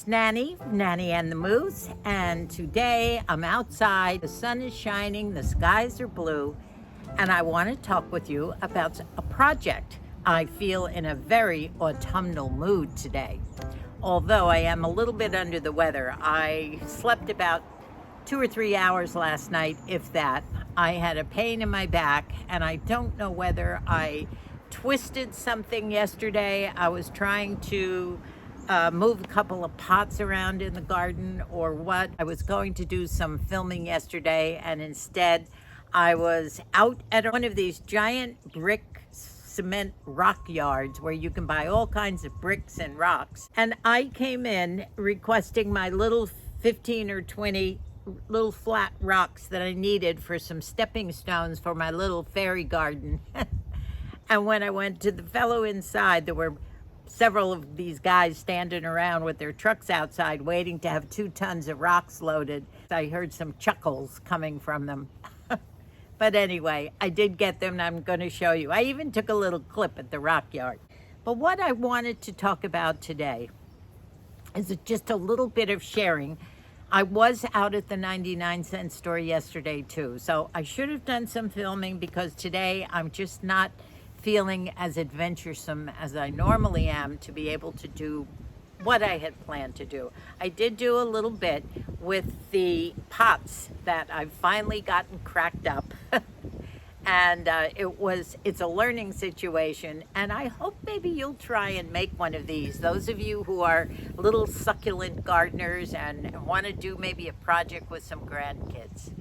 It's Nanny and the Moose, and today I'm outside. The sun is shining, the skies are blue, and I want to talk with you about a project. I feel in a very autumnal mood today. Although I am a little bit under the weather. I slept about 2 or 3 hours last night, if that. I had a pain in my back, and I don't know whether I twisted something yesterday. I was trying to move a couple of pots around in the garden or what. I was going to do some filming yesterday, and instead I was out at one of these giant brick cement rock yards where you can buy all kinds of bricks and rocks. And I came in requesting my little 15 or 20 little flat rocks that I needed for some stepping stones for my little fairy garden. And when I went to the fellow inside, there were several of these guys standing around with their trucks outside waiting to have 2 tons of rocks loaded. I heard some chuckles coming from them. But anyway, I did get them, and I'm going to show you. I even took a little clip at the rock yard. But what I wanted to talk about today is just a little bit of sharing. I was out at the 99-cent store yesterday too, so I should have done some filming because today I'm just not feeling as adventuresome as I normally am to be able to do what I had planned to do. I did do a little bit with the pots that I've finally gotten cracked up. And it's a learning situation, and I hope maybe you'll try and make one of these. Those of you who are little succulent gardeners and want to do maybe a project with some grandkids.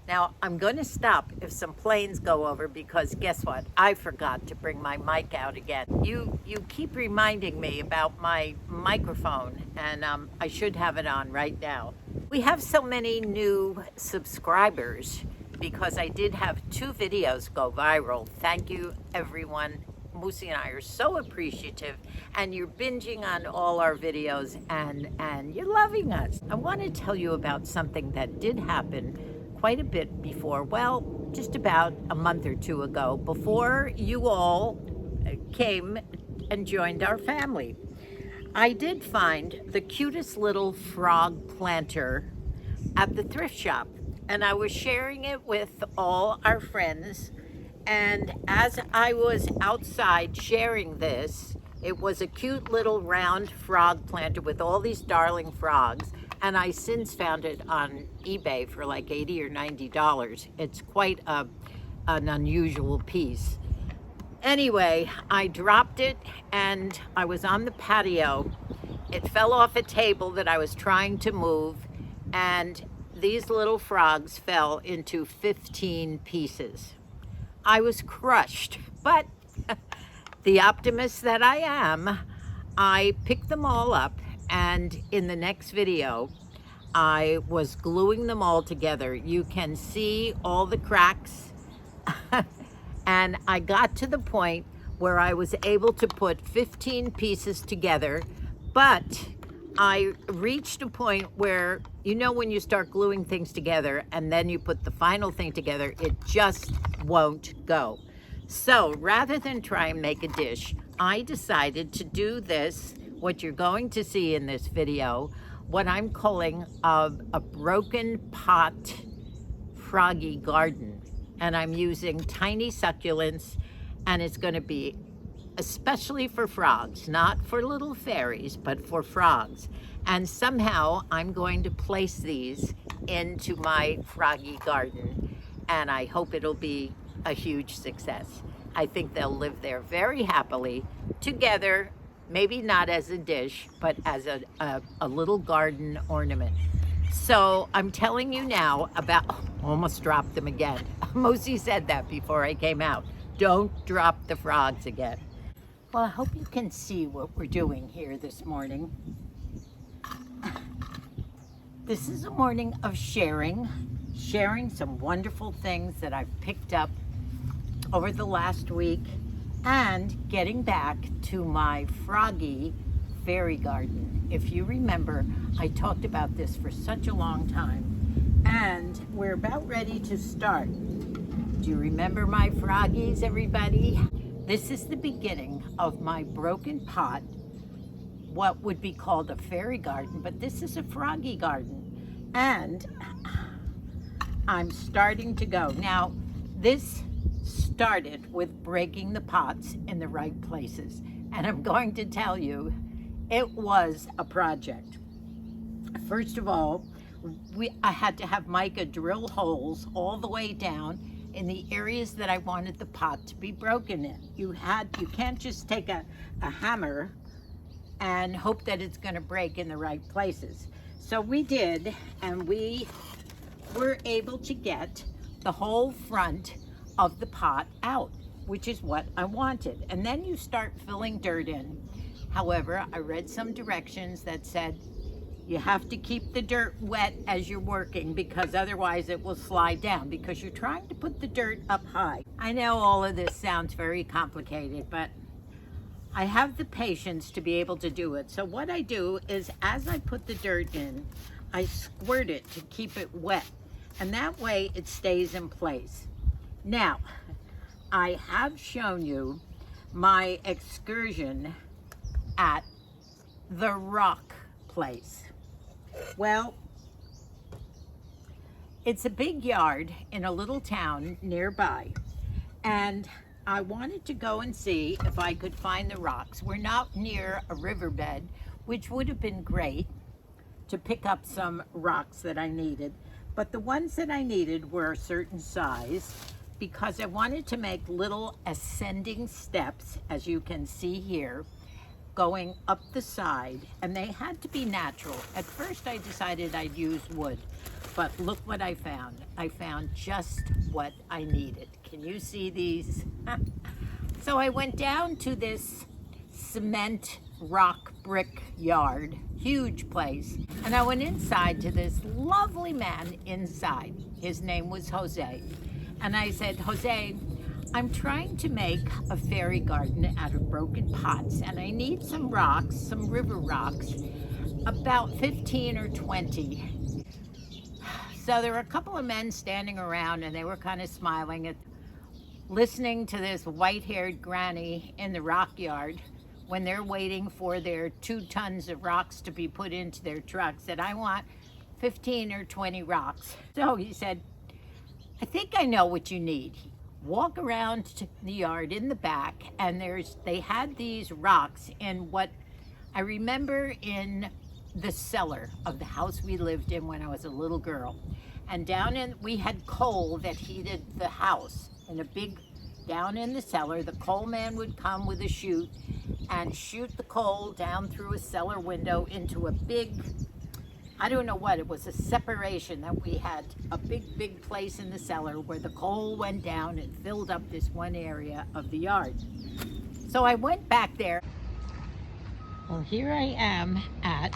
Now, I'm going to stop if some planes go over because guess what? I forgot to bring my mic out again. You keep reminding me about my microphone, and I should have it on right now. We have so many new subscribers because I did have 2 videos go viral. Thank you, everyone. Moosey and I are so appreciative, and you're binging on all our videos, and you're loving us. I want to tell you about something that did happen quite a bit before, well, just about a month or 2 ago, before you all came and joined our family. I did find the cutest little frog planter at the thrift shop, and I was sharing it with all our friends. And as I was outside sharing this, it was a cute little round frog planter with all these darling frogs. And I since found it on eBay for like $80 or $90. It's quite an unusual piece. Anyway, I dropped it and I was on the patio. It fell off a table that I was trying to move, and these little frogs fell into 15 pieces. I was crushed, but the optimist that I am, I picked them all up, and in the next video, I was gluing them all together. You can see all the cracks, and I got to the point where I was able to put 15 pieces together, but I reached a point where, you know, when you start gluing things together and then you put the final thing together, it just won't go. So rather than try and make a dish, I decided to do this, what you're going to see in this video, what I'm calling a broken pot froggy garden. And I'm using tiny succulents, and it's going to be especially for frogs, not for little fairies, but for frogs. And somehow I'm going to place these into my froggy garden, and I hope it'll be a huge success. I think they'll live there very happily together, maybe not as a dish, but as a little garden ornament. So I'm telling you now about, almost dropped them again. Moosey said that before I came out. Don't drop the frogs again. Well, I hope you can see what we're doing here this morning. This is a morning of sharing some wonderful things that I've picked up over the last week, and getting back to my froggy fairy garden. If you remember, I talked about this for such a long time, and we're about ready to start. Do you remember my froggies, everybody? This is the beginning of my broken pot what would be called a fairy garden, but this is a froggy garden. And I'm starting to go. Now, this started with breaking the pots in the right places. And I'm going to tell you, it was a project. First of all, I had to have Micah drill holes all the way down in the areas that I wanted the pot to be broken in. You can't just take a hammer and hope that it's going to break in the right places. So we did, and we were able to get the whole front of the pot out, which is what I wanted. And then you start filling dirt in. However, I read some directions that said you have to keep the dirt wet as you're working, because otherwise it will slide down, because you're trying to put the dirt up high. I know all of this sounds very complicated, but I have the patience to be able to do it. So what I do is, as I put the dirt in, I squirt it to keep it wet, and that way it stays in place. Now, I have shown you my excursion at the rock place. Well, it's a big yard in a little town nearby, and I wanted to go and see if I could find the rocks. We're not near a riverbed, which would have been great to pick up some rocks that I needed, but the ones that I needed were a certain size, because I wanted to make little ascending steps, as you can see here, going up the side, and they had to be natural. At first I decided I'd use wood, but look what I found. I found just what I needed. Can you see these? So I went down to this cement rock brick yard, huge place, and I went inside to this lovely man inside. His name was Jose. And I said, Jose, I'm trying to make a fairy garden out of broken pots, and I need some rocks, some river rocks, about 15 or 20. So there were a couple of men standing around, and they were kind of smiling at listening to this white-haired granny in the rock yard when they're waiting for their 2 tons of rocks to be put into their truck. Said, I want 15 or 20 rocks. So he said, I think I know what you need. Walk around to the yard in the back, and they had these rocks in what I remember in the cellar of the house we lived in when I was a little girl. And we had coal that heated the house in a big, down in the cellar. The coal man would come with a chute and shoot the coal down through a cellar window into a big, I don't know what, it was a separation that we had, a big place in the cellar where the coal went down and filled up this one area of the yard. So I went back there. Well, here I am at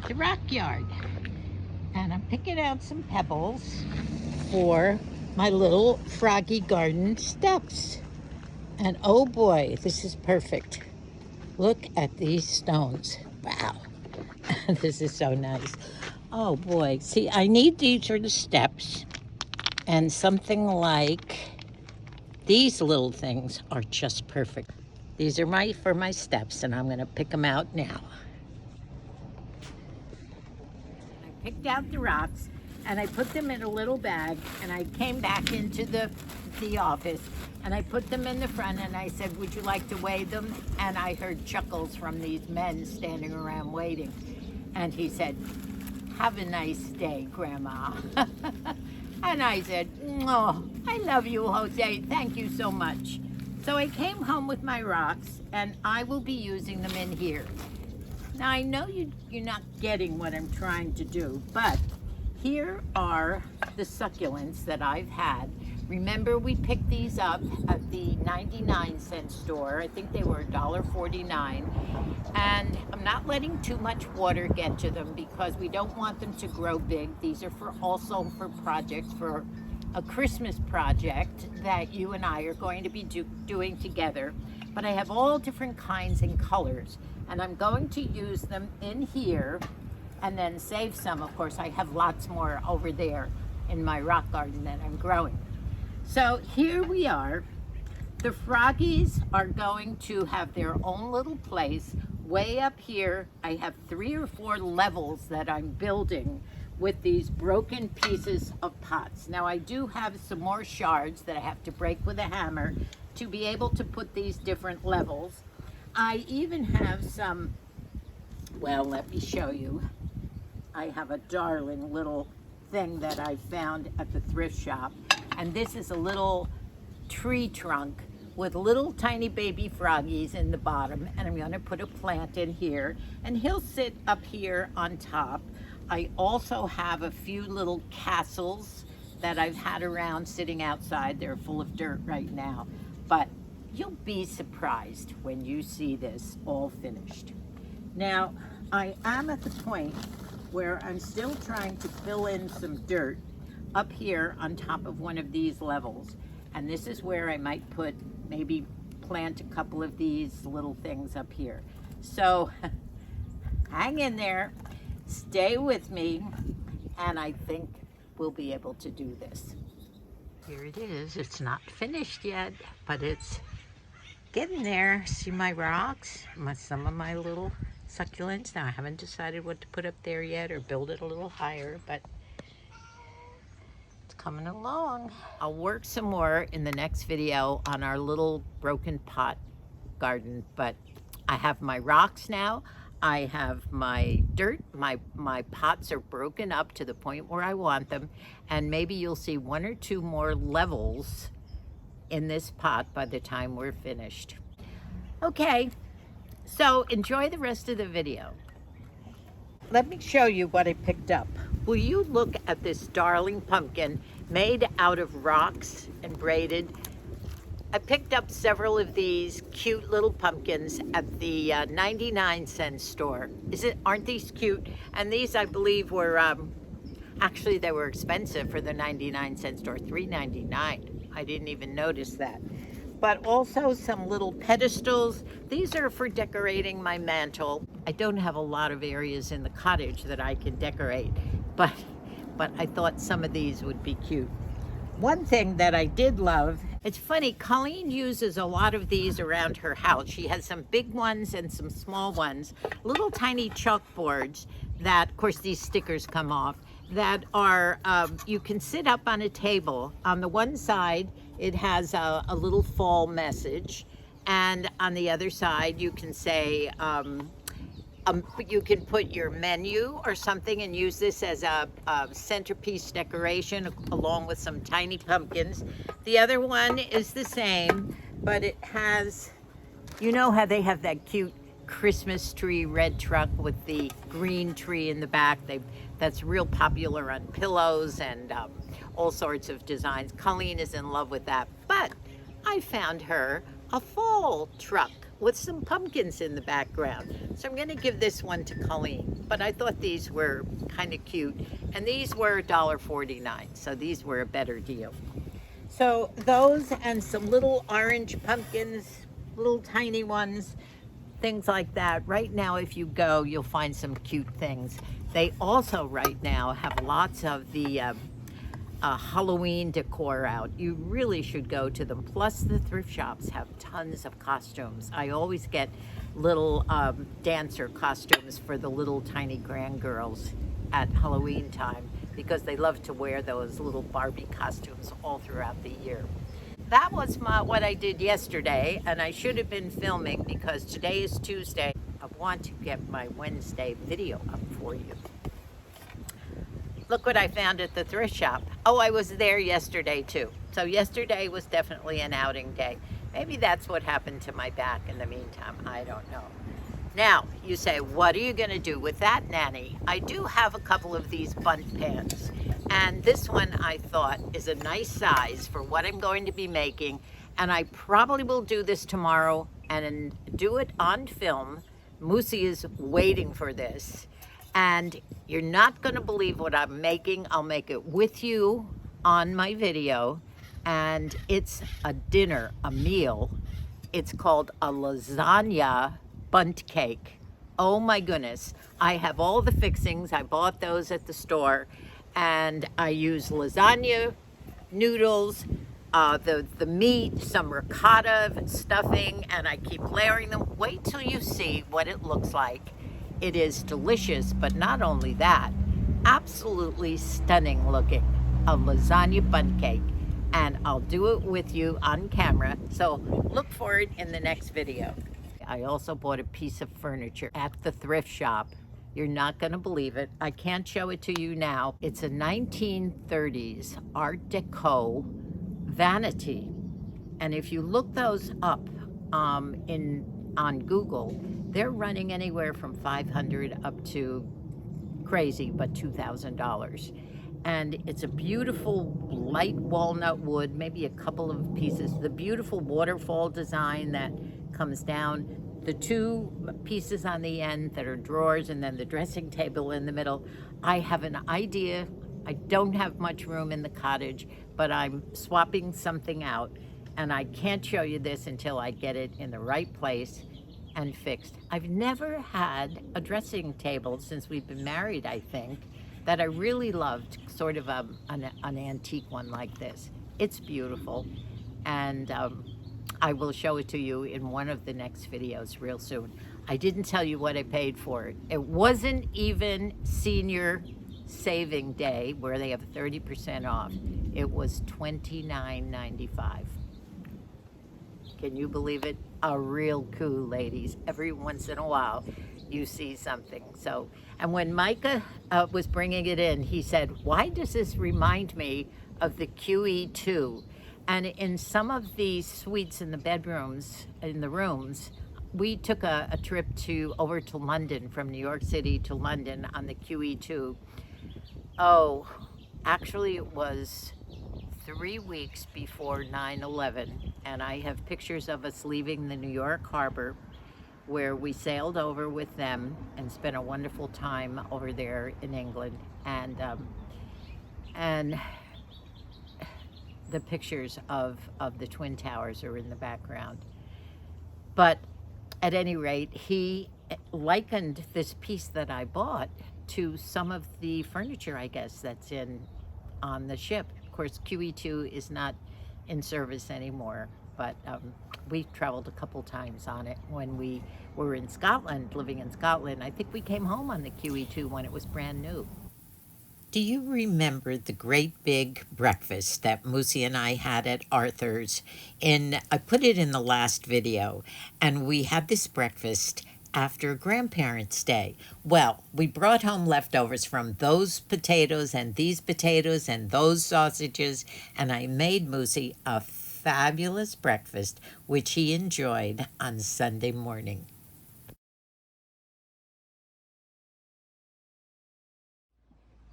the rock yard, and I'm picking out some pebbles for my little froggy garden steps. And oh boy, this is perfect. Look at these stones. Wow. This is so nice. Oh boy. See, I need these for the steps, and something like these little things are just perfect. These are for my steps, and I'm going to pick them out now. I picked out the rocks, and I put them in a little bag, and I came back into the office, and I put them in the front, and I said, would you like to weigh them? And I heard chuckles from these men standing around waiting. And he said, have a nice day, Grandma. And I said, oh, I love you, Jose. Thank you so much. So I came home with my rocks, and I will be using them in here. Now, I know you're not getting what I'm trying to do, but here are the succulents that I've had. Remember, we picked these up at the 99-cent store. I think they were $1.49. And I'm not letting too much water get to them because we don't want them to grow big. These are also for projects, for a Christmas project that you and I are going to be doing together. But I have all different kinds and colors, and I'm going to use them in here and then save some. Of course, I have lots more over there in my rock garden that I'm growing. So here we are. The froggies are going to have their own little place way up here, I have 3 or 4 levels that I'm building with these broken pieces of pots. Now I do have some more shards that I have to break with a hammer to be able to put these different levels. I even have some, well, let me show you. I have a darling little thing that I found at the thrift shop, and this is a little tree trunk with little tiny baby froggies in the bottom, and I'm going to put a plant in here, and he'll sit up here on top. I also have a few little castles that I've had around sitting outside. They're full of dirt right now, but you'll be surprised when you see this all finished. Now, I am at the point where I'm still trying to fill in some dirt up here on top of one of these levels. And this is where I might put, maybe plant a couple of these little things up here. So hang in there, stay with me, and I think we'll be able to do this. Here it is. It's not finished yet, but it's getting there. See my rocks, some of my little succulents. Now I haven't decided what to put up there yet or build it a little higher, but it's coming along. I'll work some more in the next video on our little broken pot garden, but I have my rocks now. I have my dirt. My pots are broken up to the point where I want them, and maybe you'll see 1 or 2 more levels in this pot by the time we're finished. Okay, so enjoy the rest of the video. Let me show you what I picked up. Will you look at this darling pumpkin made out of rocks and braided? I picked up several of these cute little pumpkins at the 99-cent store. Aren't these cute? And these, I believe, were, actually they were expensive for the 99-cent store, $3.99. I didn't even notice that. But also some little pedestals. These are for decorating my mantle. I don't have a lot of areas in the cottage that I can decorate, but I thought some of these would be cute. One thing that I did love, it's funny, Colleen uses a lot of these around her house. She has some big ones and some small ones, little tiny chalkboards that, of course, these stickers come off, that are, you can sit up on a table. On the one side, it has a little fall message, and on the other side, you can say, you can put your menu or something and use this as a centerpiece decoration along with some tiny pumpkins. The other one is the same, but it has, you know how they have that cute Christmas tree red truck with the green tree in the back? That's real popular on pillows and all sorts of designs. Colleen is in love with that, but I found her a fall truck with some pumpkins in the background. So I'm gonna give this one to Colleen, but I thought these were kind of cute, and these were $1.49, so these were a better deal. So those and some little orange pumpkins, little tiny ones, things like that. Right now, if you go, you'll find some cute things. They also right now have lots of the Halloween decor out. You really should go to them. Plus the thrift shops have tons of costumes. I always get little dancer costumes for the little tiny grandgirls at Halloween time because they love to wear those little Barbie costumes all throughout the year. That was what I did yesterday, and I should have been filming because today is Tuesday. I want to get my Wednesday video up for you. Look what I found at the thrift shop. Oh, I was there yesterday too. So yesterday was definitely an outing day. Maybe that's what happened to my back in the meantime. I don't know. Now, you say, what are you gonna do with that, Nanny? I do have a couple of these bundt pans. And this one I thought is a nice size for what I'm going to be making. And I probably will do this tomorrow and do it on film. Moosey is waiting for this. And you're not going to believe what I'm making. I'll make it with you on my video. And it's a dinner, a meal. It's called a Lasagna Bundt Cake. Oh my goodness. I have all the fixings. I bought those at the store. And I use lasagna, noodles, the meat, some ricotta stuffing, and I keep layering them. Wait till you see what it looks like. It is delicious, but not only that, absolutely stunning looking. A lasagna bundt cake. And I'll do it with you on camera, so look for it in the next video. I also bought a piece of furniture at the thrift shop. You're not gonna believe it. I can't show it to you now. It's a 1930s Art Deco vanity. And if you look those up on Google, they're running anywhere from $500 up to crazy, but $2,000. And it's a beautiful light walnut wood, maybe a couple of pieces. The beautiful waterfall design that comes down, the two pieces on the end that are drawers, and then the dressing table in the middle. I have an idea. I don't have much room in the cottage, but I'm swapping something out, and I can't show you this until I get it in the right place and fixed. I've never had a dressing table since we've been married, I think, that I really loved, sort of an antique one like this. It's beautiful, and I will show it to you in one of the next videos real soon. I didn't tell you what I paid for it. It wasn't even senior saving day where they have 30% off. It was $29.95. Can you believe it? A real coup, ladies. Every once in a while you see something. So, and when Micah was bringing it in, he said, why does this remind me of the QE2? And in some of the suites in the bedrooms, in the rooms, we took a trip over to London, from New York City to London on the QE2. Oh, actually it was 3 weeks before 9/11, and I have pictures of us leaving the New York harbor, where we sailed over with them and spent a wonderful time over there in England. And the pictures of the Twin Towers are in the background. But at any rate, he likened this piece that I bought to some of the furniture, I guess, that's on the ship. Of course, QE2 is not in service anymore, but we traveled a couple times on it when we were in Scotland, living in Scotland. I think we came home on the QE2 when it was brand new. Do you remember the great big breakfast that Moosey and I had at Arthur's? I put it in the last video, and we had this breakfast after Grandparents' Day. Well, we brought home leftovers from those potatoes and these potatoes and those sausages, and I made Moosey a fabulous breakfast, which he enjoyed on Sunday morning.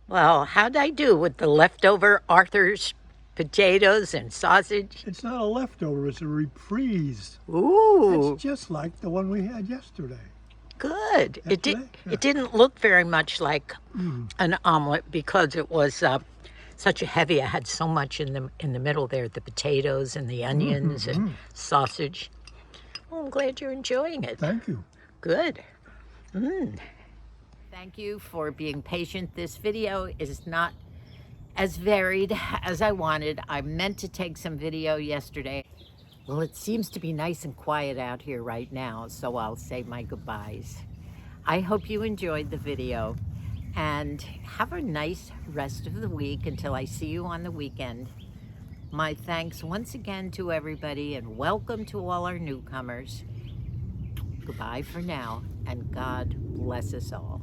Well, how'd I do with the leftover Arthur's potatoes and sausage? It's not a leftover, it's a reprise. Ooh. It's just like the one we had yesterday. Good. It didn't look very much like an omelet because it was such a heavy. I had so much in the middle there, the potatoes and the onions and sausage. Well, I'm glad you're enjoying it. Thank you. Good. Thank you for being patient. This video is not as varied as I wanted. I meant to take some video yesterday. Well, it seems to be nice and quiet out here right now, so I'll say my goodbyes. I hope you enjoyed the video, and have a nice rest of the week until I see you on the weekend. My thanks once again to everybody, and welcome to all our newcomers. Goodbye for now, and God bless us all.